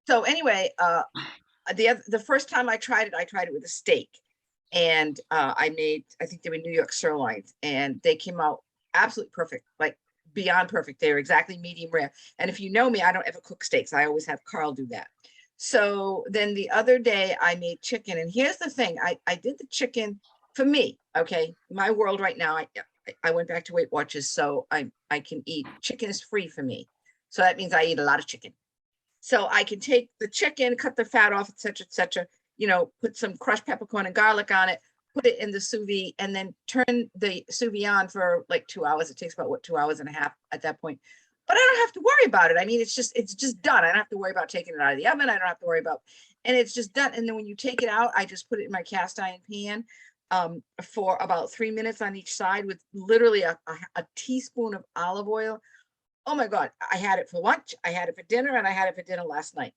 So anyway, the first time I tried it with a steak, and I think they were New York sirloins, and they came out absolutely perfect, like beyond perfect. They were exactly medium rare. And if you know me, I don't ever cook steaks. I always have Carl do that. So then the other day I made chicken, and here's the thing: I did the chicken for me. Okay, my world right now. I went back to Weight Watchers, so I can eat chicken is free for me. So that means I eat a lot of chicken. So I can take the chicken, cut the fat off, et cetera, put some crushed peppercorn and garlic on it, put it in the sous vide, and then turn the sous vide on for like 2 hours. It takes about 2 hours and a half at that point. But I don't have to worry about it. I mean, it's just done. I don't have to worry about taking it out of the oven. I don't have to worry about, and it's just done. And then when you take it out, I just put it in my cast iron pan for about 3 minutes on each side with literally a teaspoon of olive oil. Oh my God, I had it for lunch, I had it for dinner, and I had it for dinner last night.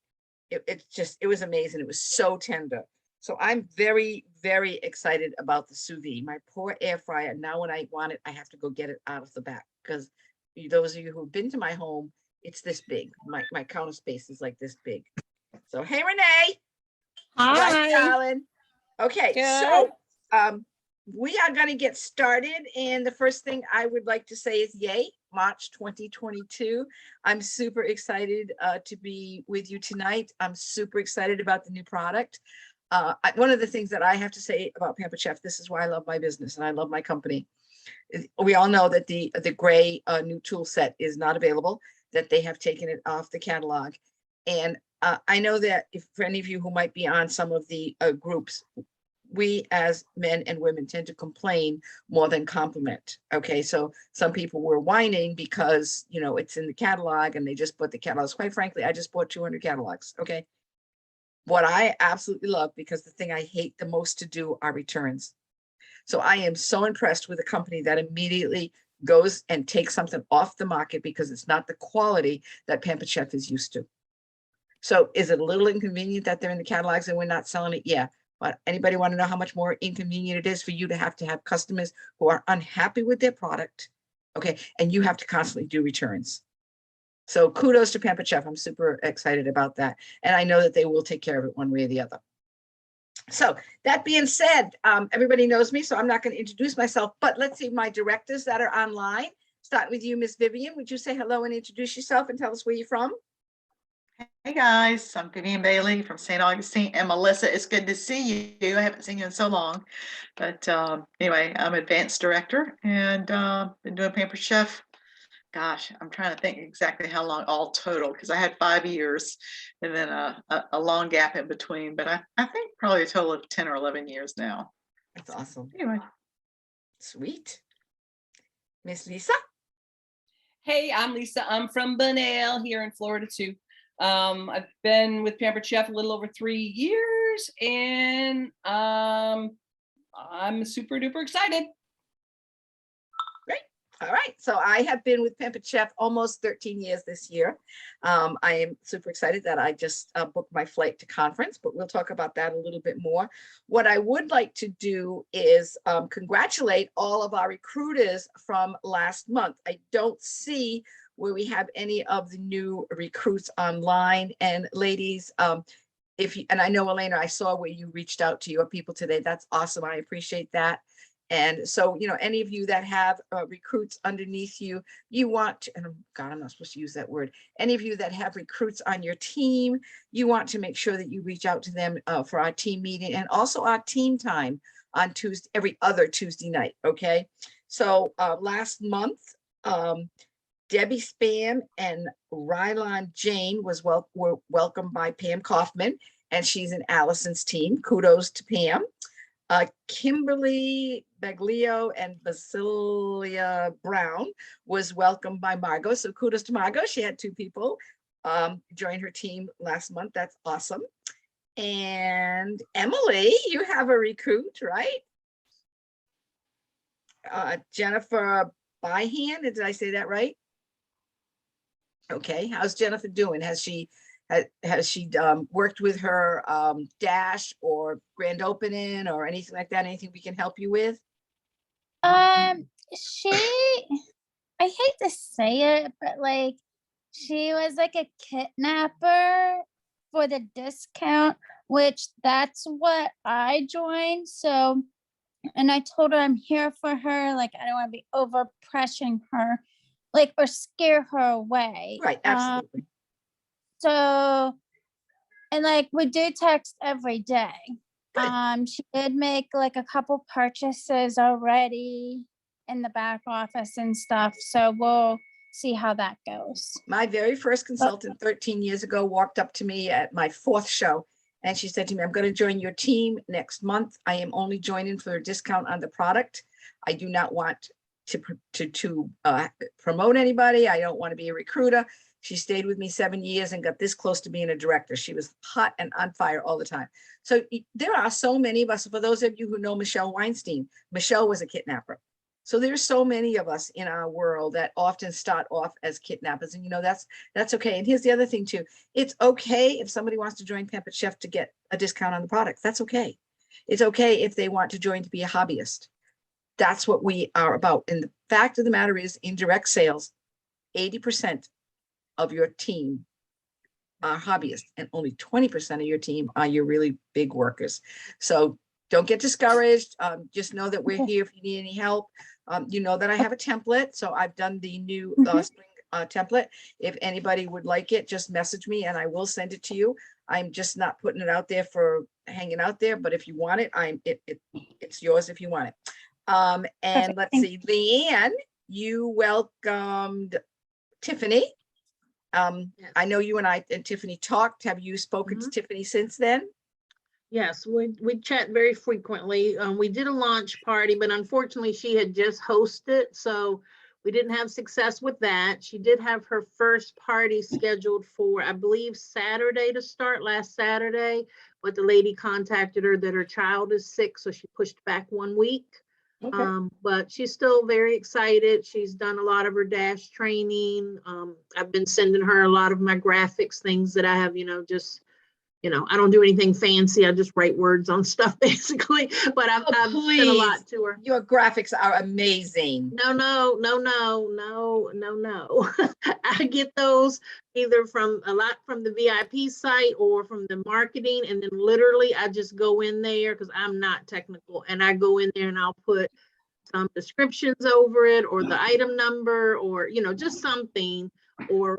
It was amazing. It was so tender. So I'm very, very excited about the sous vide. My poor air fryer. Now when I want it, I have to go get it out of the back because those of you who've been to my home, it's this big. My counter space is like this big. So hey, Renee. Right, Hi. darling. Okay, Good. so we are going to get started. And the first thing I would like to say is yay, March 2022. I'm super excited to be with you tonight. I'm super excited about the new product. One of the things that I have to say about Pampered Chef, this is why I love my business and I love my company. We all know that the gray new tool set is not available, that they have taken it off the catalog. And I know that if for any of you who might be on some of the groups, we as men and women tend to complain more than compliment. Okay, so some people were whining because it's in the catalog and they just bought the catalogs. Quite frankly, I just bought 200 catalogs. Okay, what I absolutely love, because the thing I hate the most to do are returns. So I am so impressed with a company that immediately goes and takes something off the market because it's not the quality that Pampered Chef is used to. So is it a little inconvenient that they're in the catalogs and we're not selling it? Yeah. But anybody want to know how much more inconvenient it is for you to have customers who are unhappy with their product? Okay. And you have to constantly do returns. So kudos to Pampered Chef. I'm super excited about that. And I know that they will take care of it one way or the other. So that being said, everybody knows me, so I'm not going to introduce myself, but let's see my directors that are online. Start with you, Miss Vivian. Would you say hello and introduce yourself and tell us where you're from? Hey guys, I'm Vivian Bailey from St. Augustine, and Melissa, it's good to see you. I haven't seen you in so long, but anyway, I'm advanced director and been doing Pampered Chef. Gosh, I'm trying to think exactly how long all total, because I had 5 years and then a long gap in between, but I think probably a total of 10 or 11 years now. That's awesome. Anyway. Sweet. Miss Lisa? Hey, I'm Lisa. I'm from Bunnell here in Florida too. I've been with Pampered Chef a little over 3 years, and I'm super duper excited. Great. All right. So I have been with Pampered Chef almost 13 years this year. I am super excited that I just booked my flight to conference, but we'll talk about that a little bit more. What I would like to do is congratulate all of our recruiters from last month. I don't see where we have any of the new recruits online. And ladies, if you, and I know, Elena, I saw where you reached out to your people today. That's awesome. I appreciate that. And so, any of you that have recruits underneath you, you want to, and God, I'm not supposed to use that word. Any of you that have recruits on your team, you want to make sure that you reach out to them for our team meeting and also our team time on Tuesday, every other Tuesday night. Okay. So last month, Debbie Spam and Rylon Jane were welcomed by Pam Kaufman, and she's in Allison's team. Kudos to Pam. Kimberly Baglio and Basilia Brown was welcomed by Margot. So kudos to Margot. She had 2 people join her team last month. That's awesome. And Emily, you have a recruit, right? Jennifer Byhand, did I say that right? Okay, how's Jennifer doing? Has she worked with her Dash or grand opening or anything like that? Anything we can help you with? She, I hate to say it, but like she was like a kidnapper for the discount, which that's what I joined. So, and I told her I'm here for her. Like, I don't want to be over pressuring her, like, or scare her away. Right, absolutely. So, and like, we do text every day. Good. She did make like a couple purchases already in the back office and stuff. So we'll see how that goes. My very first consultant 13 years ago walked up to me at my 4th show and she said to me, I'm going to join your team next month. I am only joining for a discount on the product. I do not want to promote anybody. I don't want to be a recruiter. She stayed with me 7 years and got this close to being a director. She was hot and on fire all the time. So there are so many of us. For those of you who know Michelle Weinstein, Michelle was a kidnapper. So there's so many of us in our world that often start off as kidnappers, and that's okay. And here's the other thing too. It's okay if somebody wants to join Pampered Chef to get a discount on the product. That's okay. It's okay if they want to join to be a hobbyist. That's what we are about. And the fact of the matter is, in direct sales, 80% of your team are hobbyists and only 20% of your team are your really big workers. So don't get discouraged. Just know that we're here if you need any help. You know that I have a template. So I've done the new spring template. If anybody would like it, just message me and I will send it to you. I'm just not putting it out there for hanging out there, but if you want it, it's yours if you want it. And let's see, Leanne, you welcomed Tiffany. Yes. I know you and I and Tiffany talked. Have you spoken to Tiffany since then? Yes, we chat very frequently. We did a launch party, but unfortunately she had just hosted, so we didn't have success with that. She did have her first party scheduled for, I believe, Saturday to start, last Saturday, but the lady contacted her that her child is sick, so she pushed back 1 week. Okay. But she's still very excited. She's done a lot of her DASH training. I've been sending her a lot of my graphics, things that I have, just, I don't do anything fancy. I just write words on stuff basically, but I've sent a lot to her. Your graphics are amazing. No. I get those either from the VIP site or from the marketing. And then literally I just go in there because I'm not technical, and I go in there and I'll put some descriptions over it or the item number or, just something, or,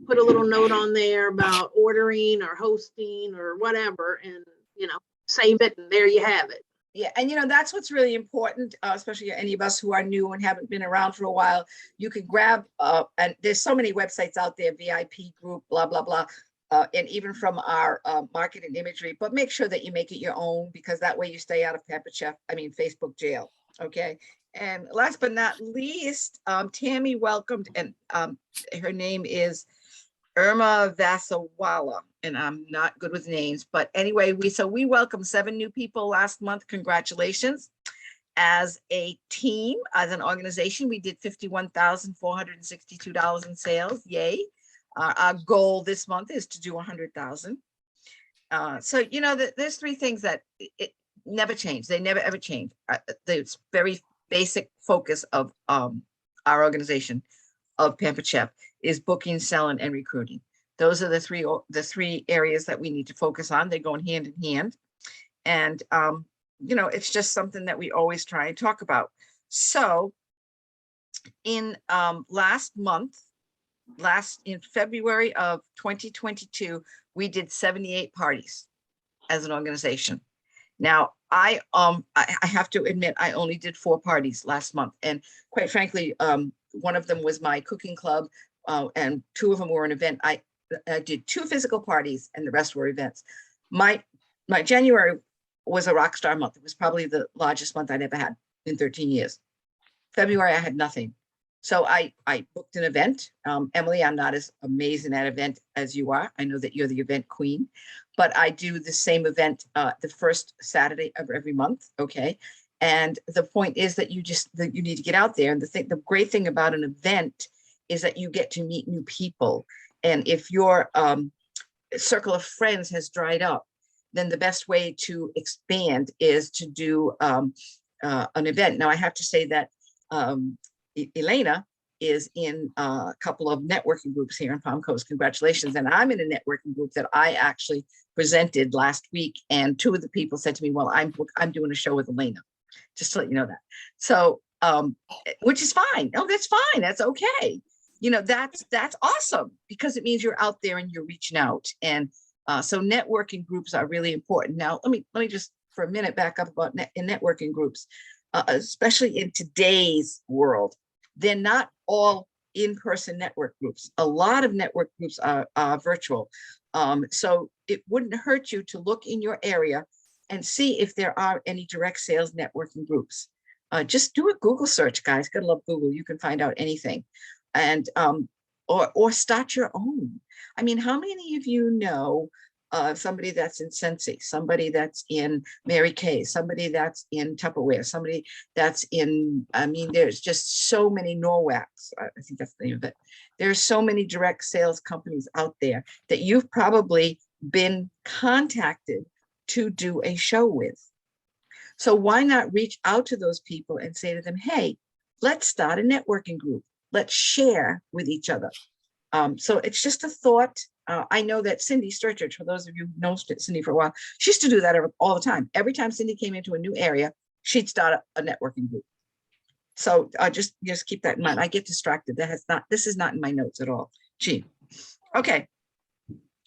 put a little note on there about ordering or hosting or whatever, and, save it, and there you have it. Yeah, and that's what's really important, especially any of us who are new and haven't been around for a while. You can grab, and there's so many websites out there, VIP group, blah, blah, blah, and even from our marketing imagery, but make sure that you make it your own, because that way you stay out of Facebook jail, okay? And last but not least, Tammy welcomed, and her name is Irma Vasawala, and I'm not good with names, but anyway, we welcomed 7 new people last month. Congratulations. As a team, as an organization, we did $51,462 in sales. Yay. Our goal this month is to do 100,000. So, there's 3 things that it never change. They never, ever change. It's very basic focus of our organization of Pampered Chef is booking, selling, and recruiting. Those are the three areas that we need to focus on. They're going hand in hand. And, it's just something that we always try and talk about. So in in February of 2022, we did 78 parties as an organization. Now, I have to admit, I only did 4 parties last month. And quite frankly, one of them was my cooking club, and 2 of them were an event. I did 2 physical parties and the rest were events. My January was a rock star month. It was probably the largest month I'd ever had in 13 years. February, I had nothing. So I booked an event. Emily, I'm not as amazing at event as you are. I know that you're the event queen, but I do the same event the first Saturday of every month. Okay. And the point is that you need to get out there. And the great thing about an event is that you get to meet new people. And if your circle of friends has dried up, then the best way to expand is to do an event. Now, I have to say that Elena is in a couple of networking groups here in Palm Coast. Congratulations. And I'm in a networking group that I actually presented last week. And two of the people said to me, well, I'm doing a show with Elena, just to let you know that. So, which is fine. Oh, that's fine. That's okay. You know, that's awesome, because it means you're out there and you're reaching out. And so networking groups are really important. Now, let me just for a minute back up about in networking groups, especially in today's world. They're not all in-person network groups. A lot of network groups are virtual. So it wouldn't hurt you to look in your area and see if there are any direct sales networking groups. Just do a Google search, guys. Gotta love Google. You can find out anything. And or start your own. I mean, how many of you know somebody that's in Scentsy, somebody that's in Mary Kay, somebody that's in Tupperware, somebody that's in, I mean, there's just so many Norwax, I think that's the name of it. There's so many direct sales companies out there that you've probably been contacted to do a show with. So why not reach out to those people and say to them, hey, let's start a networking group. Let's share with each other. So it's just a thought. I know that Cindy Sturchard, for those of you who know Cindy for a while, she used to do that all the time. Every time Cindy came into a new area, she'd start a networking group. So just keep that in mind. I get distracted. This is not in my notes at all. Gee. Okay.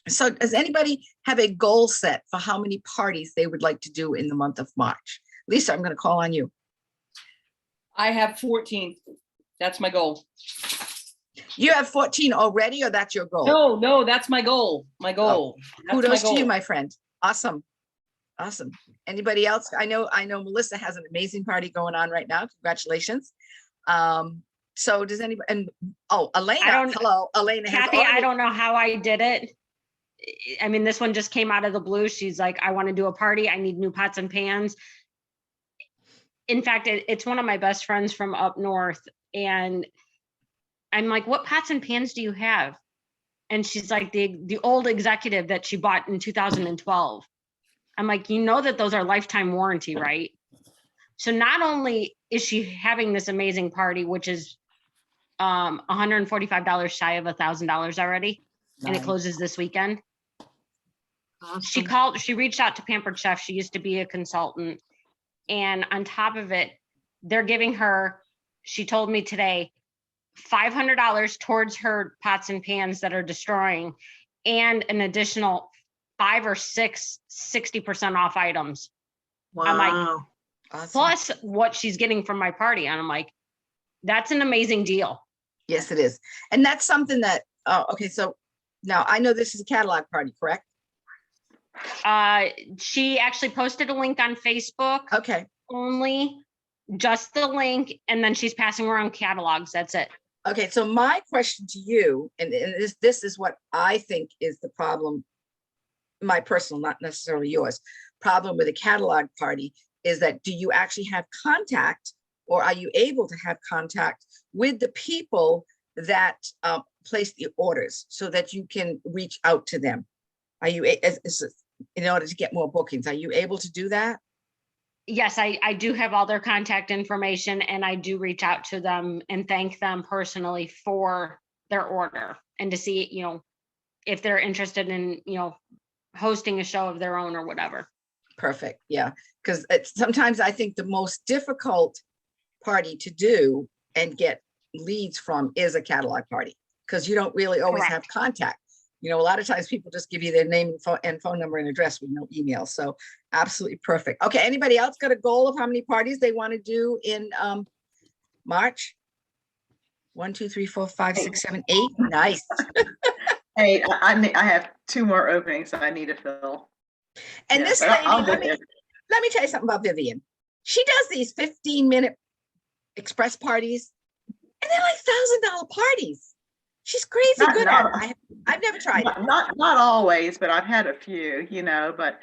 So does anybody have a goal set for how many parties they would like to do in the month of March? Lisa, I'm going to call on you. I have 14. That's my goal. You have 14 already, or that's your goal? No, that's my goal. My goal. That's my Kudos to you, goal. my friend. Awesome. Awesome. Anybody else? I know Melissa has an amazing party going on right now. Congratulations. So does anybody, and Elena, hello, Elena. Kathy, I don't know how I did it. I mean, this one just came out of the blue. She's like, I want to do a party. I need new pots and pans. In fact, it's one of my best friends from up north. And I'm like, what pots and pans do you have? And she's like, the old executive that she bought in 2012. I'm like, you know that those are lifetime warranty, right? So not only is she having this amazing party, which is $145 shy of $1,000 already, and it Nice. closes this weekend. Awesome. She reached out to Pampered Chef. She used to be a consultant. And on top of it, they're giving her, she told me today, $500 towards her pots and pans that are destroying, and an additional 5 or 6 60% off items. I'm like, Wow. Awesome. plus what she's getting from my party. And I'm like, that's an amazing deal. Yes, it is. And that's something that, okay, so now I know this is a catalog party, correct? She actually posted a link on Facebook Okay. only, just the link, and then she's passing around catalogs. That's it. Okay, so my question to you, and this is what I think is the problem, my personal, not necessarily yours, problem with a catalog party is that, do you actually have contact, or are you able to have contact with the people that place the orders so that you can reach out to them? Are you, in order to get more bookings, are you able to do that? Yes, I do have all their contact information, and I do reach out to them and thank them personally for their order, and to see, you know, if they're interested in, you know, hosting a show of their own or whatever. Perfect. Yeah. Because sometimes I think the most difficult party to do and get leads from is a catalog party, because you don't really always have Correct. contact. You know, a lot of times people just give you their name and phone number and address with no email. So absolutely perfect. Okay. Anybody else got a goal of how many parties they want to do in March? 1, 2, 3, 4, 5, 6, 7, 8. Nice. Hey, I have 2 more openings that I need to fill. And Yeah, this but lady, I'll let get me tell you something about Vivian. She does these 15-minute express parties, and they're like $1,000 parties. She's crazy good at it. I've never tried it. Not always, but I've had a few, you know, but,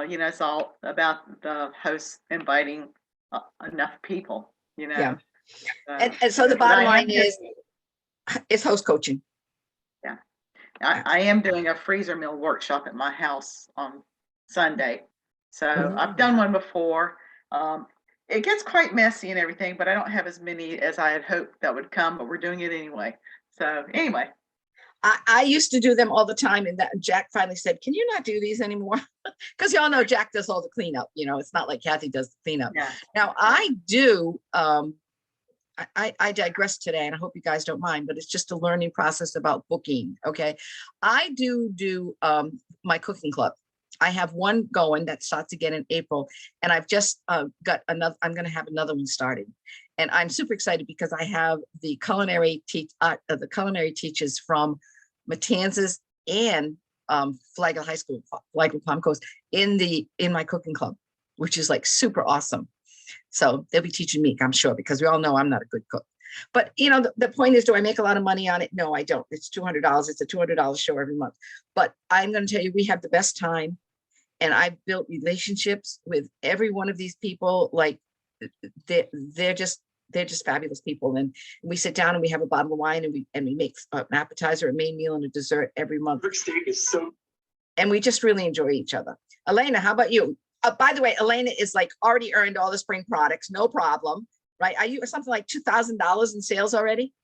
you know, it's all about the host inviting enough people, you know. Yeah. And so the but I bottom am line doing- is host coaching. I am doing a freezer meal workshop at my house on Sunday. So Ooh. I've done one before. it gets quite messy and everything, but I don't have as many as I had hoped that would come, but we're doing it anyway. So anyway, I used to do them all the time, and that Jack finally said, "Can you not do these anymore?" Because y'all know Jack does all the cleanup. You know, it's not like Kathy does the cleanup. yeah. Now I do. I digress today, and I hope you guys don't mind, but it's just a learning process about booking. Okay, I do my cooking club. I have one going that starts again in April, and I've just got another. I'm going to have another one started, and I'm super excited because I have the culinary teachers from Matanzas and Flagler High School, Flagler Palm Coast, in my cooking club, which is like super awesome. So they'll be teaching me, I'm sure, because we all know I'm not a good cook. But you know, the point is, do I make a lot of money on it? No, I don't. It's $200. It's a $200 show every month. But I'm going to tell you, we have the best time. And I've built relationships with every one of these people. Like they're just fabulous people. And we sit down and we have a bottle of wine, and we make an appetizer, a main meal, and a dessert every month. And we just really enjoy each other. Elena, how about you? By the way, Elena is like already earned all the spring products, no problem, right? Are you something like $2,000 in sales already?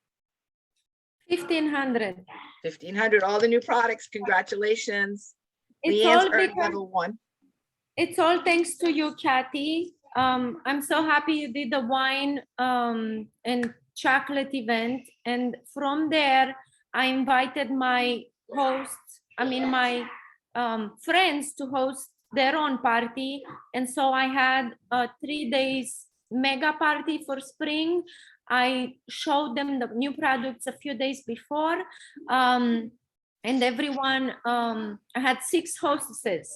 1,500. 1,500, all the new products. Congratulations. It's Leanne's all earned because level 1. it's all thanks to you, Kathy. I'm so happy you did the wine and chocolate event. And from there, I invited my my friends to host their own party. And so I had a 3 days mega party for spring. I showed them the new products a few days before. And everyone, I had 6 hostesses.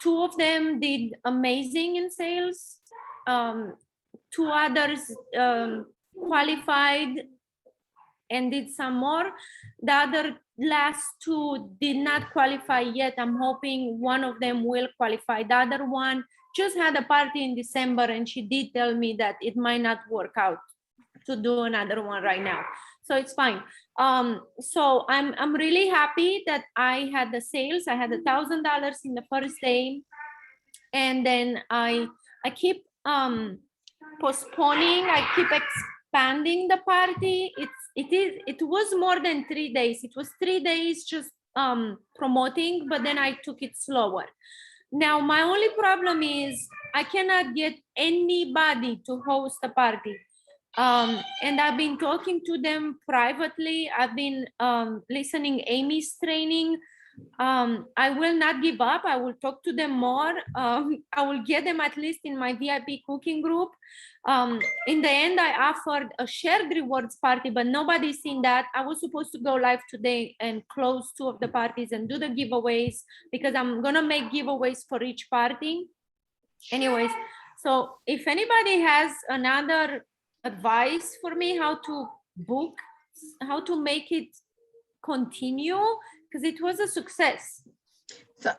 2 of them did amazing in sales. 2 others qualified and did some more. The other last 2 did not qualify yet. I'm hoping one of them will qualify. The other one just had a party in December, and she did tell me that it might not work out to do another one right now. So it's fine. So I'm really happy that I had the sales. I had $1,000 in the first day, and then I keep postponing. I keep expanding the party. It was more than 3 days. It was 3 days just promoting, but then I took it slower. Now my only problem is I cannot get anybody to host a party. And I've been talking to them privately. I've been listening Amy's training. I will not give up. I will talk to them more. I will get them at least in my VIP cooking group. In the end, I offered a shared rewards party, but nobody's seen that. I was supposed to go live today and close 2 of the parties and do the giveaways, because I'm gonna make giveaways for each party. Anyways, so if anybody has another advice for me how to book, how to make it continue, because it was a success. So,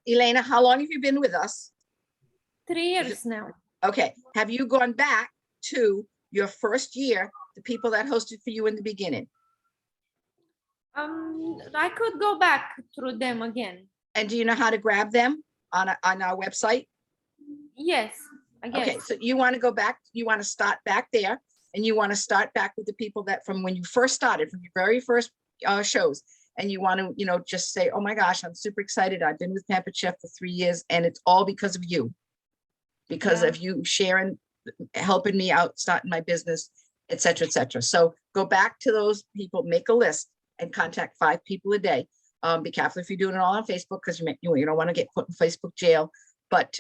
Elena, how long have you been with us? 3 years now. Okay. Have you gone back to your first year, the people that hosted for you in the beginning? I could go back through them again. And do you know how to grab them on our website? Yes, I guess. Okay, so you want to go back, you want to start back there, and you want to start back with the people that from when you first started, from your very first shows. And you want to, you know, just say, oh my gosh, I'm super excited. I've been with Pampered Chef for 3 years, and it's all because of you. Because of you sharing, helping me out, starting my business, et cetera, et cetera. So go back to those people, make a list, and contact 5 people a day. Be careful if you're doing it all on Facebook, because you don't want to get put in Facebook jail. But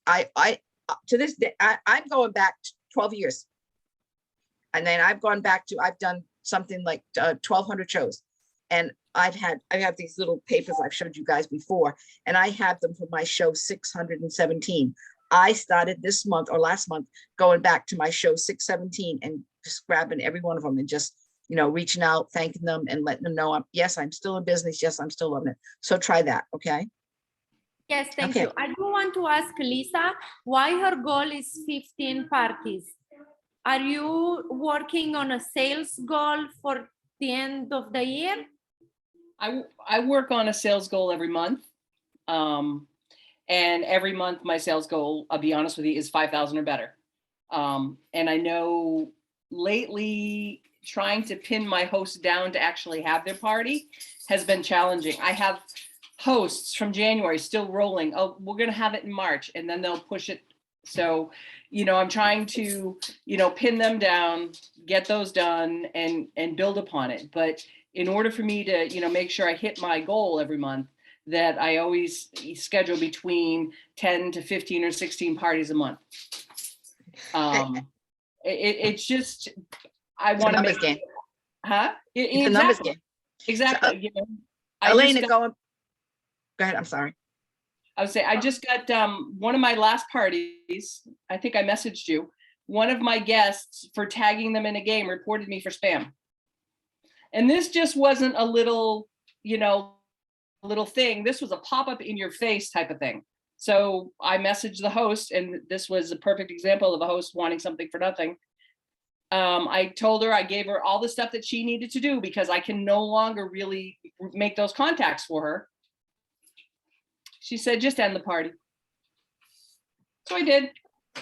I to this day, I'm going back 12 years. And then I've gone back to, I've done something like 1,200 shows. And I have these little papers I've showed you guys before, and I have them for my show 617. I started this month or last month going back to my show 617 and just grabbing every one of them and just, you know, reaching out, thanking them and letting them know, yes, I'm still in business. Yes, I'm still on it. So try that. Okay. Yes, thank Okay. you. I do want to ask Lisa why her goal is 15 parties. Are you working on a sales goal for the end of the year? I work on a sales goal every month. And every month my sales goal, I'll be honest with you, is 5,000 or better. And I know lately trying to pin my hosts down to actually have their party has been challenging. I have hosts from January still rolling. Oh, we're going to have it in March, and then they'll push it. So, I'm trying to, pin them down, get those done and build upon it. But in order for me to, make sure I hit my goal every month, that I always schedule between 10 to 15 or 16 parties a month. It's just, I want to make, game. huh? It's a numbers game. Exactly. I Elena, just go ahead. I'm sorry. I would say I just got one of my last parties. I think I messaged you. One of my guests, for tagging them in a game, reported me for spam. And this just wasn't a little, little thing. This was a pop-up in your face type of thing. So I messaged the host, and this was a perfect example of a host wanting something for nothing. I told her, I gave her all the stuff that she needed to do because I can no longer really make those contacts for her. She said, just end the party. So I did.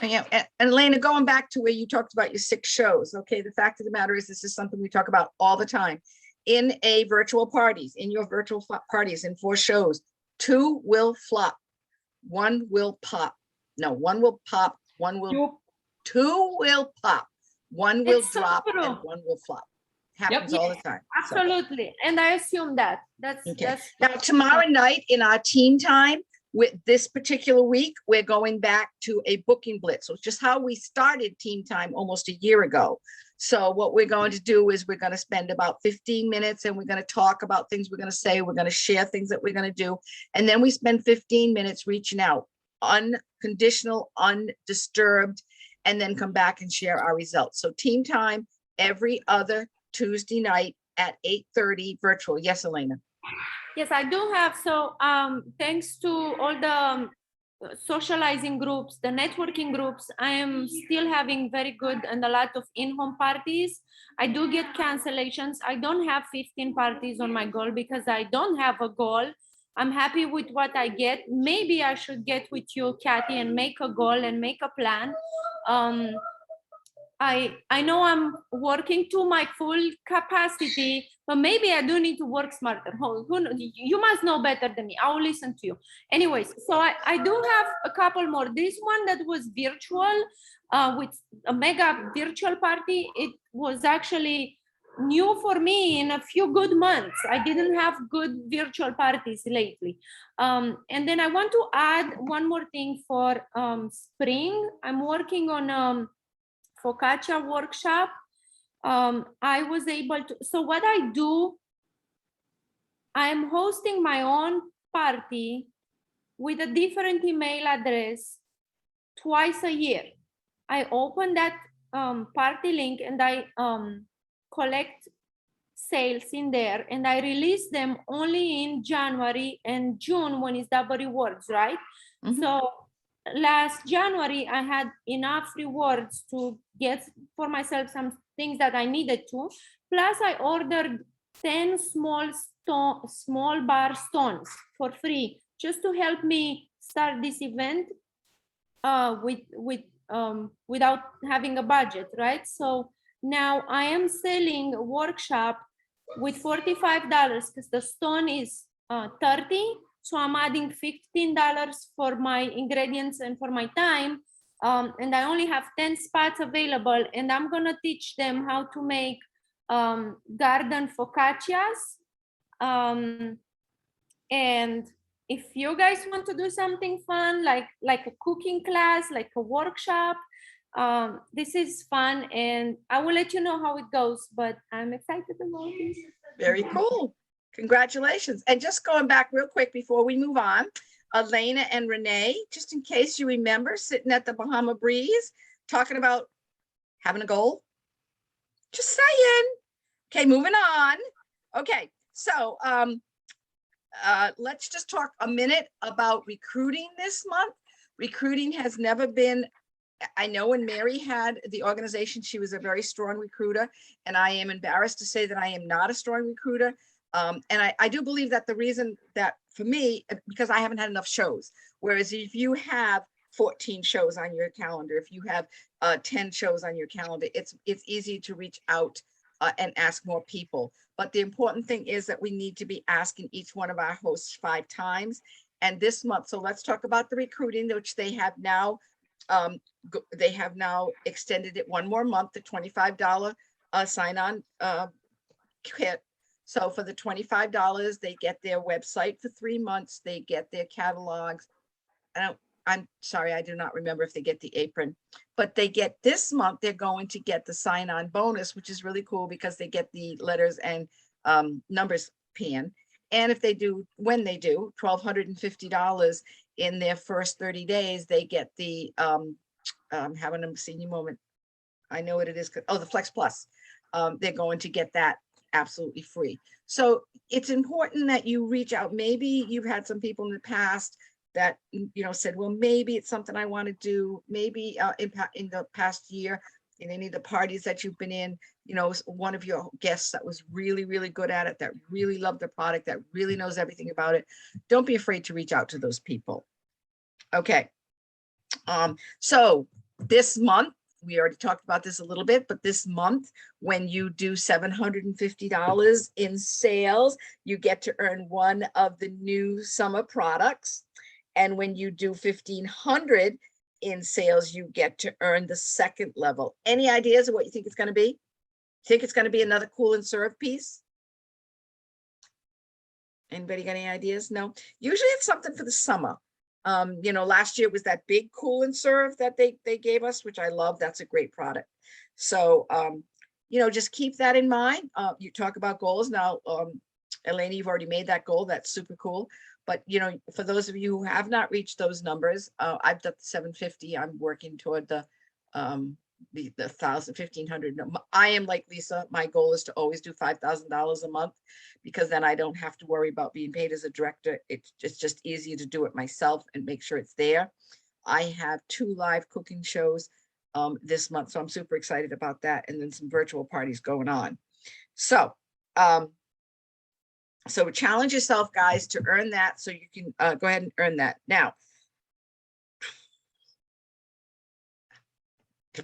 And Elena, going back to where you talked about your 6 shows, okay, the fact of the matter is this is something we talk about all the time. In your virtual parties, in 4 shows, 2 will flop, 1 will pop. No, 1 will pop, 2 will pop, 1 will It's so drop, true. and 1 will flop. Happens all the time. So, Absolutely. And I assume that. That's okay. Now, tomorrow night in our team time, with this particular week, we're going back to a booking blitz, which is how we started team time almost a year ago. So what we're going to do is we're going to spend about 15 minutes and we're going to talk about things we're going to say. We're going to share things that we're going to do. And then we spend 15 minutes reaching out, unconditional, undisturbed, and then come back and share our results. So team time every other Tuesday night at 8:30 virtual. Yes, Elena. Yes, I do have. So thanks to all the socializing groups, the networking groups, I am still having very good and a lot of in-home parties. I do get cancellations. I don't have 15 parties on my goal because I don't have a goal. I'm happy with what I get. Maybe I should get with you, Kathy, and make a goal and make a plan. I know I'm working to my full capacity, but maybe I do need to work smarter. You must know better than me. I'll listen to you. Anyways, so I do have a couple more. This one that was virtual, with a mega virtual party, it was actually new for me in a few good months. I didn't have good virtual parties lately. And then I want to add one more thing for spring. I'm working on focaccia workshop. I was able to, so what I do, I am hosting my own party with a different email address twice a year. I open that party link and I collect sales in there and I release them only in January and June when it's double rewards, right? Mhm. So last January, I had enough rewards to get for myself some things that I needed to. Plus, I ordered 10 small bar stones for free, just to help me start this event without having a budget, right? So now I am selling a workshop with $45 because the stone is 30. So I'm adding $15 for my ingredients and for my time. And I only have 10 spots available. And I'm gonna teach them how to make garden focaccias. And if you guys want to do something fun, like a cooking class, like a workshop, this is fun. And I will let you know how it goes, but I'm excited about this. Very cool. Congratulations. And just going back real quick before we move on, Elena and Renee, just in case you remember, sitting at the Bahama Breeze, talking about having a goal. Just saying. Okay, moving on. Okay, so let's just talk a minute about recruiting this month. Recruiting has never been, I know when Mary had the organization, she was a very strong recruiter, and I am embarrassed to say that I am not a strong recruiter. And I do believe that the reason that for me, because I haven't had enough shows, whereas if you have 14 shows on your calendar, if you have 10 shows on your calendar, it's easy to reach out and ask more people. But the important thing is that we need to be asking each one of our hosts 5 times. And this month, so let's talk about the recruiting, which they have now extended it one more month, the $25 sign-on kit. So for the $25, they get their website for 3 months, they get their catalogs. I'm sorry, I do not remember if they get the apron, but they get this month, they're going to get the sign-on bonus, which is really cool because they get the letters and numbers pan. And if they do, when they do $1,250 in their first 30 days, they get the, having a senior moment. I know what it is. Oh, the Flex Plus. They're going to get that absolutely free. So it's important that you reach out. Maybe you've had some people in the past that, said, well, maybe it's something I want to do. Maybe in the past year, in any of the parties that you've been in, one of your guests that was really, really good at it, that really loved the product, that really knows everything about it. Don't be afraid to reach out to those people. Okay. So this month, we already talked about this a little bit, but this month, when you do $750 in sales, you get to earn one of the new summer products. And when you do $1,500 in sales, you get to earn the second level. Any ideas of what you think it's going to be? Think it's going to be another Cool and Serve piece? Anybody got any ideas? No. Usually it's something for the summer. Last year was that big Cool and Serve that they gave us, which I love. That's a great product. So, just keep that in mind. You talk about goals now. Elena, you've already made that goal. That's super cool. But, for those of you who have not reached those numbers, I've done 750. I'm working toward the 1,000, 1,500. I am like Lisa. My goal is to always do $5,000 a month, because then I don't have to worry about being paid as a director. It's just easier to do it myself and make sure it's there. I have 2 live cooking shows this month, so I'm super excited about that. And then some virtual parties going on. So, so challenge yourself, guys, to earn that, so you can go ahead and earn that. Now,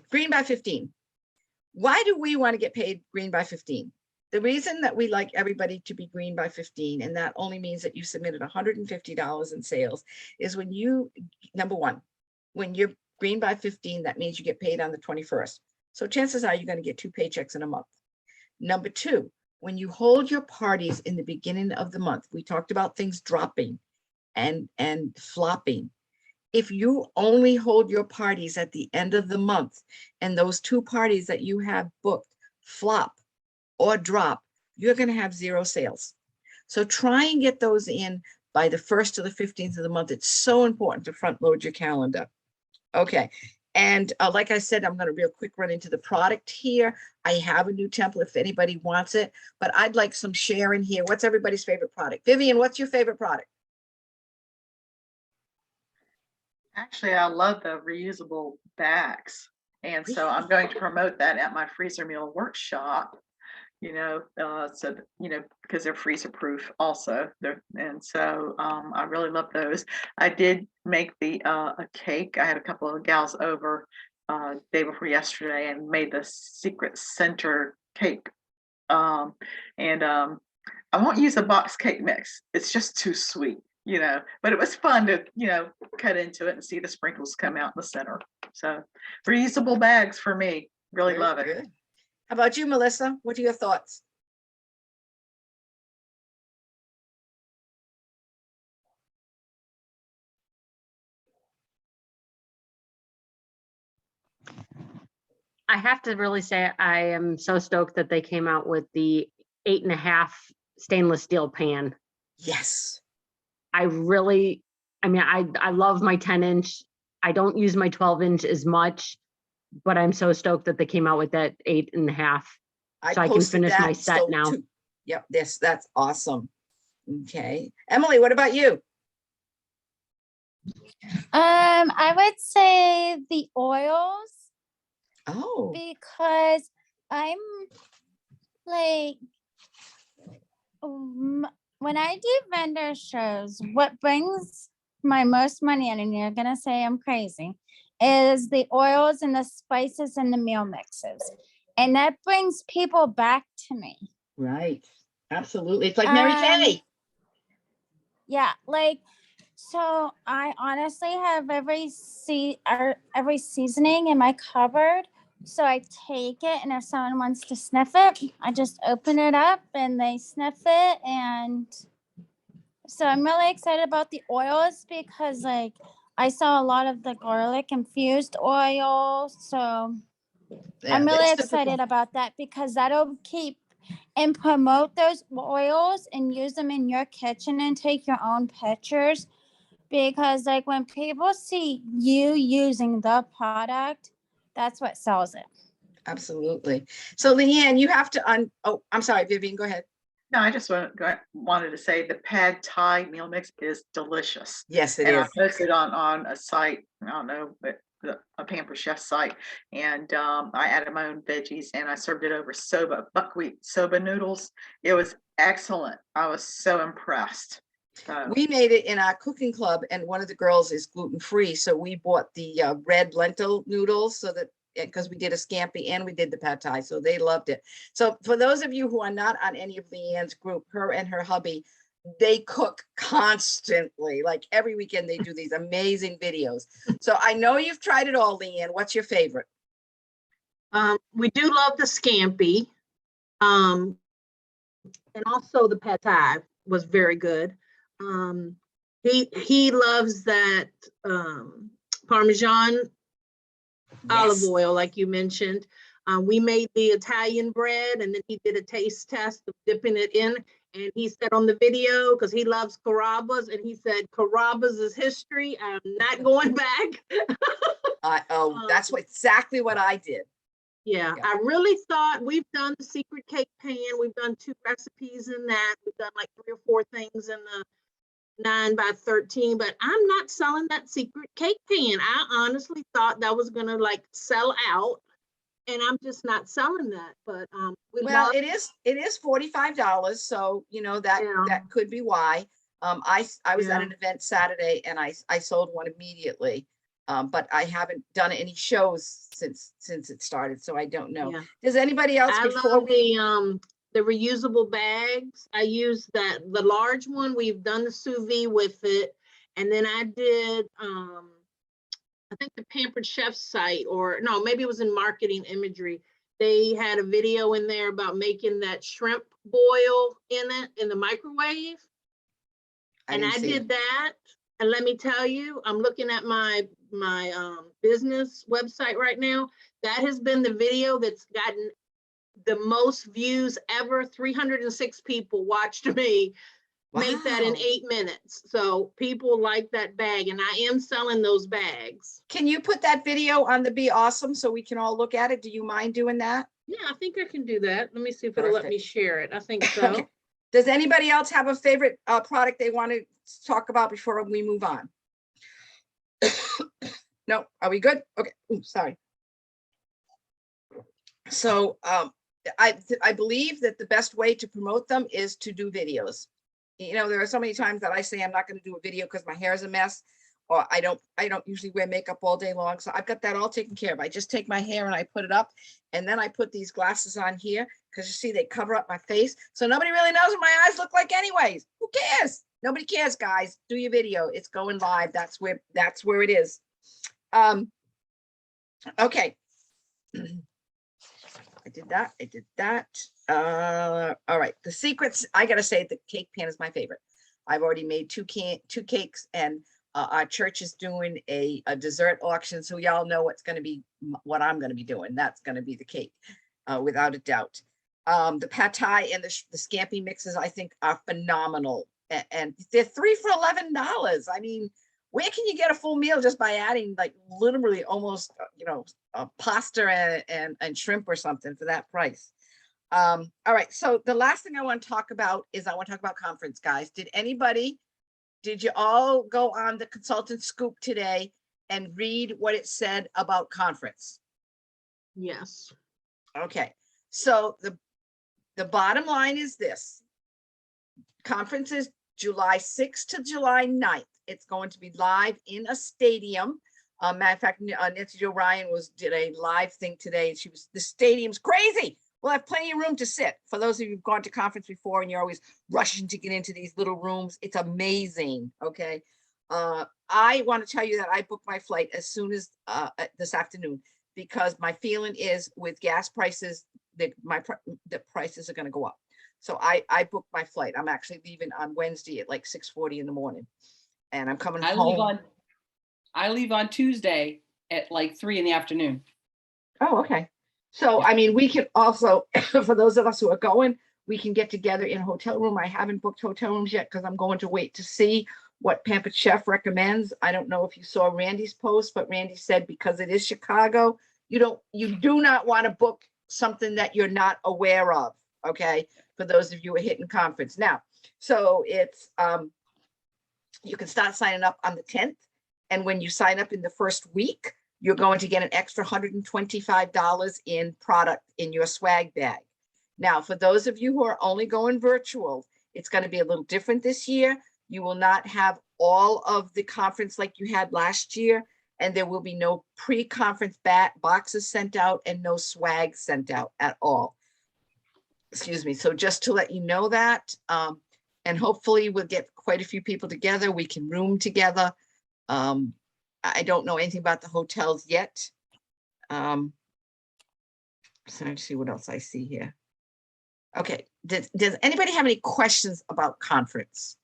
Green by 15. Why do we want to get paid Green by 15? The reason that we like everybody to be Green by 15, and that only means that you submitted $150 in sales, is when you, number one, when you're Green by 15, that means you get paid on the 21st. So chances are you're going to get 2 paychecks in a month. Number 2, when you hold your parties in the beginning of the month, we talked about things dropping and flopping. If you only hold your parties at the end of the month, and those 2 parties that you have booked flop or drop, you're going to have 0 sales. So try and get those in by the 1st to the 15th of the month. It's so important to front load your calendar. Okay. And like I said, I'm going to real quick run into the product here. I have a new template if anybody wants it, but I'd like some sharing here. What's everybody's favorite product? Vivian, what's your favorite product? Actually, I love the reusable bags. And so I'm going to promote that at my freezer meal workshop, so, because they're freezer proof also. And so I really love those. I did make a cake. I had a couple of gals over day before yesterday and made the secret center cake. I won't use a box cake mix. It's just too sweet. But it was fun to, cut into it and see the sprinkles come out in the center. So reusable bags for me, really love it. Good. How about you, Melissa? What are your thoughts? I have to really say I am so stoked that they came out with the 8.5 stainless steel pan. Yes. I love my 10-inch. I don't use my 12-inch as much, but I'm so stoked that they came out with that 8.5. So I can finish my set now. Yep, that's awesome. Okay. Emily, what about you? I would say the oils, Oh, because I'm like, when I do vendor shows, what brings my most money in, and you're gonna say I'm crazy, is the oils and the spices and the meal mixes. And that brings people back to me. Right. Absolutely. It's like Mary Um, Kay. Yeah, like, so I honestly have every seasoning in my cupboard. So I take it, and if someone wants to sniff it, I just open it up and they sniff it. And so I'm really excited about the oils because, like, I saw a lot of the garlic infused oil. So Yeah, I'm really it's typical. excited about that because that'll keep and promote those oils and use them in your kitchen and take your own pictures. Because, like, when people see you using the product, that's what sells it. Absolutely. So Leanne, you have to oh, I'm sorry, Vivian, go ahead. No, I just wanted to say the pad thai meal mix is delicious. Yes, it And I is. posted on a site, I don't know, but a Pampered Chef site, and I added my own veggies and I served it over buckwheat soba noodles. It was excellent. I was so impressed. So, We made it in our cooking club, and one of the girls is gluten-free, so we bought the red lentil noodles so that because we did a scampi and we did the pad thai, so they loved it. So for those of you who are not on any of Leanne's group, her and her hubby, they cook constantly. Like every weekend they do these amazing videos. So I know you've tried it all, Leanne. What's your favorite? We do love the scampi. And also the pad thai was very good. He loves that Parmesan olive Yes. oil, like you mentioned. We made the Italian bread, and then he did a taste test of dipping it in. And he said on the video, because he loves Carrabba's, and he said, Carrabba's is history. I'm not going back. That's exactly what I did. Yeah, Yeah. I really thought we've done the secret cake pan. We've done 2 recipes in that. We've done like 3 or 4 things in the 9 by 13, but I'm not selling that secret cake pan. I honestly thought that was gonna like sell out, and I'm just not selling that. But we Well, love, it is $45, so you know that Yeah. that could be why. I was at Yeah. an event Saturday and I sold one immediately. But I haven't done any shows since it started, so I don't know. Yeah. Does anybody else I before love we? the reusable bags. I use the large one. We've done the sous vide with it, and then I did I think the Pampered Chef site, or no, maybe it was in marketing imagery. They had a video in there about making that shrimp boil in the microwave. And didn't I see it. did that. And let me tell you, I'm looking at my business website right now. That has been the video that's gotten the most views ever. 306 people watched me make that in Wow. 8 minutes. So people like that bag, and I am selling those bags. Can you put that video on the Be Awesome so we can all look at it? Do you mind doing that? Yeah, I think I can do that. Let me see if it'll let me Perfect. share it. I think so. Okay. Does anybody else have a favorite product they want to talk about before we move on? No, are we good? Okay. Ooh, sorry. So I believe that the best way to promote them is to do videos. You know, there are so many times that I say I'm not going to do a video because my hair is a mess, or I don't usually wear makeup all day long. So I've got that all taken care of. I just take my hair and I put it up, and then I put these glasses on here because you see they cover up my face. So nobody really knows what my eyes look like anyways. Who cares? Nobody cares, guys. Do your video. It's going live. That's where it is. Okay. I did that. All right. The secrets, I gotta say the cake pan is my favorite. I've already made two cakes, and our church is doing a dessert auction. So y'all know what's gonna be what I'm gonna be doing. That's gonna be the cake, without a doubt. The pad thai and the scampi mixes, I think, are phenomenal. And they're 3 for $11. I mean, where can you get a full meal just by adding like literally almost, a pasta and shrimp or something for that price? All right. So the last thing I want to talk about is conference, guys. Did you all go on the Consultant Scoop today and read what it said about conference? Yes. Okay. So the bottom line is this. conference is July 6th to July 9th. It's going to be live in a stadium. Matter of fact, Nancy Jo Ryan did a live thing today, and the stadium's crazy. We'll have plenty of room to sit. For those of you who've gone to conference before and you're always rushing to get into these little rooms, it's amazing. Okay. I want to tell you that I booked my flight as soon as this afternoon, because my feeling is with gas prices, the prices are going to go up. So I booked my flight. I'm actually leaving on Wednesday at like 6:40 in the morning, and I'm coming home. I leave on Tuesday at like 3 in the afternoon. Oh, okay. So, I mean, we can also, for those of us who are going, we can get together in a hotel room. I haven't booked hotel rooms yet because I'm going to wait to see what Pampered Chef recommends. I don't know if you saw Randy's post, but Randy said because it is Chicago, you do not want to book something that you're not aware of. Okay. For those of you who are hitting conference now. So it's, you can start signing up on the 10th. And when you sign up in the first week, you're going to get an extra $125 in product in your swag bag. Now, for those of you who are only going virtual, it's going to be a little different this year. You will not have all of the conference like you had last year, and there will be no pre-conference boxes sent out and no swag sent out at all. Excuse me. So just to let you know that, and hopefully we'll get quite a few people together. We can room together. I don't know anything about the hotels yet. So let's see what else I see here. Okay, does anybody have any questions about conference?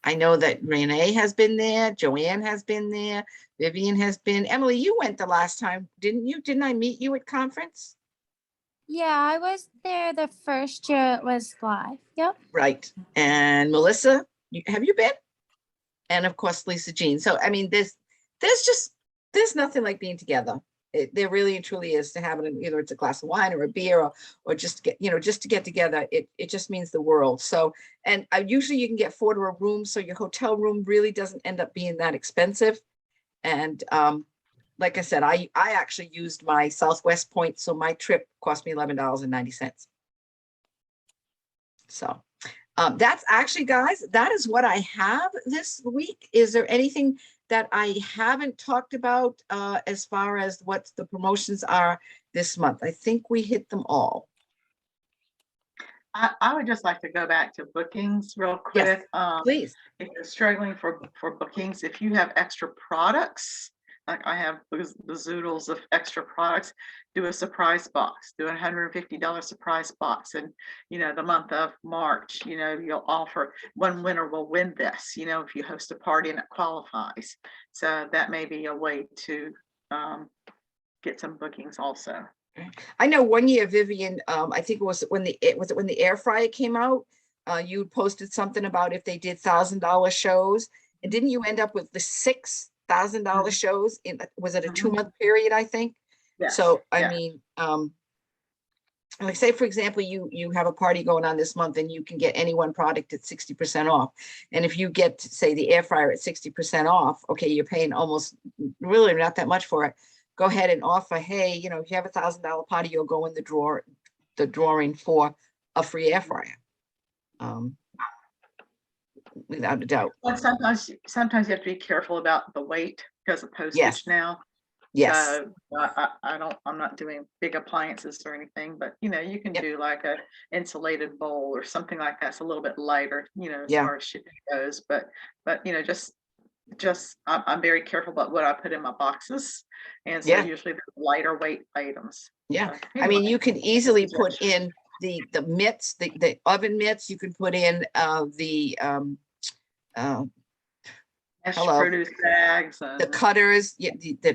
I know that Renee has been there, Joanne has been there, Vivian has been. Emily, you went the last time, didn't you? Didn't I meet you at conference? Yeah, I was there the first year it was live. Yep. Right. And Melissa, have you been? And of course, Lisa Jean. So, I mean, there's nothing like being together. There really and truly is, to have it, either it's a glass of wine or a beer or just to get together. It just means the world. So, and usually you can get 4 to a room. So your hotel room really doesn't end up being that expensive. And like I said, I actually used my Southwest points. So my trip cost me $11.90. So that's actually, guys, that is what I have this week. Is there anything that I haven't talked about as far as what the promotions are this month? I think we hit them all. I would just like to go back to bookings real quick. Please. If you're struggling for bookings, if you have extra products, like I have bazoodles of extra products, do a surprise box, do a $150 surprise box. And, the month of March, you'll offer one winner will win this, if you host a party and it qualifies. So that may be a way to get some bookings also. I know one year, Vivian, I think it was when the air fryer came out, you posted something about if they did $1,000 shows, and didn't you end up with the $6,000 shows was it a 2-month period, I think? Yes. So I mean, like say for example, you have a party going on this month and you can get any one product at 60% off. And if you get, say, the air fryer at 60% off, okay, you're paying almost really not that much for it. Go ahead and offer, hey, if you have a $1,000 party, you'll go in the drawing for a free air fryer. Without a doubt. Well, sometimes you have to be careful about the weight because of postage now. Yes. So I'm not doing big appliances or anything, but you can do like a insulated bowl or something like that's a little bit lighter, as far as shipping goes. But just I'm very careful about what I put in my boxes, and so usually the lighter weight items. Yeah, So, I mean, you can easily put in the mitts, the oven mitts. You can put in produce bags, and the cutters, the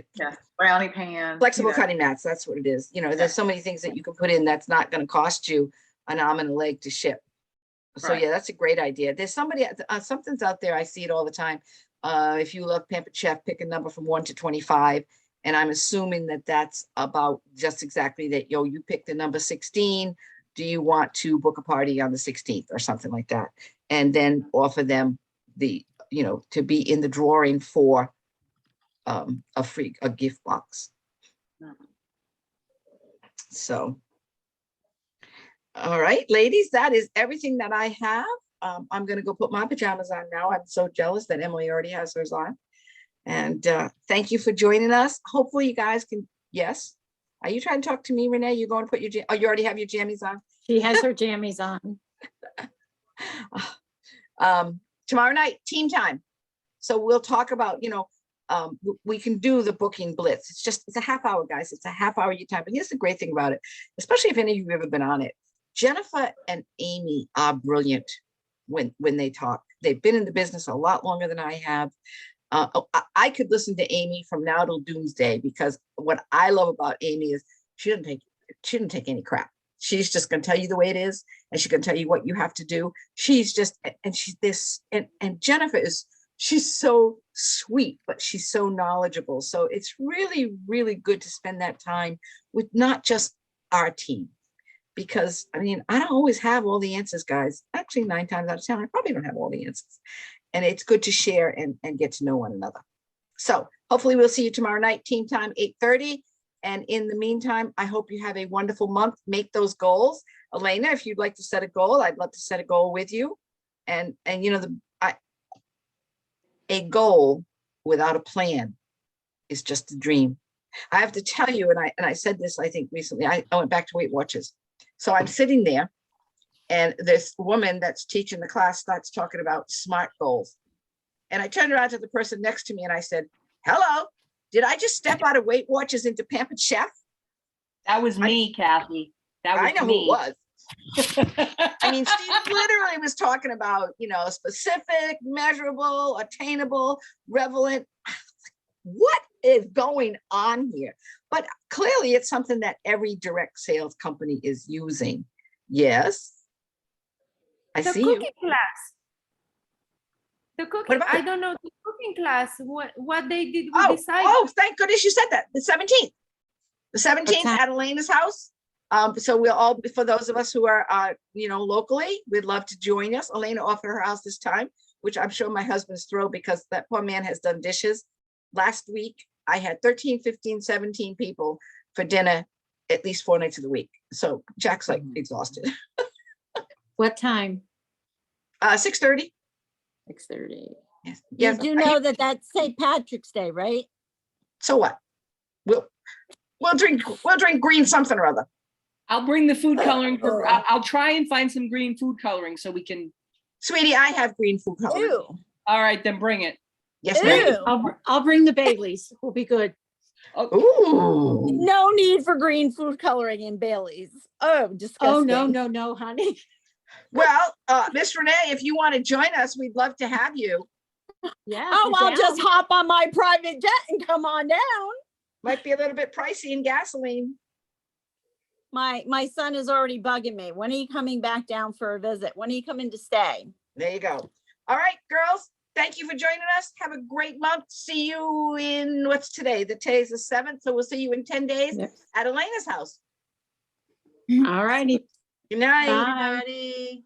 brownie pans, flexible cutting mats. That's what it is. There's so many things that you can put in that's not going to cost you an arm and a leg to ship. So yeah, that's a great idea. There's something's out there. I see it all the time. If you love Pampered Chef, pick a number from 1 to 25. And I'm assuming that that's about just exactly that. You pick the number 16. Do you want to book a party on the 16th or something like that? And then offer them to be in the drawing for a gift box. So All right, ladies, that is everything that I have. I'm gonna go put my pajamas on now. I'm so jealous that Emily already has hers on. And thank you for joining us. Hopefully you guys can, yes. Are you trying to talk to me, Renee? You going to put your, oh, you already have your jammies on? She has her jammies on. Tomorrow night, team time. So we'll talk about, we can do the booking blitz. It's a half hour, guys. It's a half hour your time. But here's the great thing about it, especially if any of you have ever been on it. Jennifer and Amy are brilliant when they talk. They've been in the business a lot longer than I have. I could listen to Amy from now till doomsday, because what I love about Amy is she didn't take any crap. She's just going to tell you the way it is, and she's going to tell you what you have to do. She's just, and she's this, and Jennifer she's so sweet, but she's so knowledgeable. So it's really, really good to spend that time with not just our team, because I mean, I don't always have all the answers, guys. Actually, 9 times out of 10, I probably don't have all the answers. And it's good to share and get to know one another. So hopefully we'll see you tomorrow night, team time, 8:30. And in the meantime, I hope you have a wonderful month. Make those goals. Elena, if you'd like to set a goal, I'd love to set a goal with you. And a goal without a plan is just a dream. I have to tell you, and I said this, I think recently, I went back to Weight Watchers. So I'm sitting there, and this woman that's teaching the class starts talking about SMART goals. And I turned around to the person next to me and I said, hello, did I just step out of Weight Watchers into Pampered Chef? That was me, Kathy. That was I know me. who it was. I mean, she literally was talking about, specific, measurable, attainable, relevant. What is going on here? But clearly it's something that every direct sales company is using. Yes. I The see you. cooking class. The cooking, about I it? don't know, the cooking class, what they did, we Oh, decided. thank goodness you said that. The 17th. The 17th time? at Elena's house. So we'll all, for those of us who are, locally, we'd love to join us. Elena offered her house this time, which I'm sure my husband's thrilled, because that poor man has done dishes. Last week, I had 13, 15, 17 people for dinner at least 4 nights of the week. So Jack's like exhausted. What time? 6:30. 6:30. Yes. You Yes. do know that that's St. Patrick's Day, right? So what? We'll drink green something or other. I'll bring the food coloring. I'll try and find some green food coloring so we can. Sweetie, I have green food coloring. Ew. All right, then bring it. Yes, ma'am. Ew. I'll bring the Baileys. We'll be good. Ooh. No need for green food coloring in Bailey's. Oh, disgusting. Oh, no, honey. Well, Miss Renee, if you want to join us, we'd love to have you. Yeah. Oh, I'll just hop on my private jet and come on down. Might be a little bit pricey in gasoline. My son is already bugging me. When are you coming back down for a visit? When are you coming to stay? There you go. All right, girls, thank you for joining us. Have a great month. See you in, what's today? Today's the 7th, so we'll see you in 10 days Yep. at Elena's house. All righty. Good night. Bye. Everybody.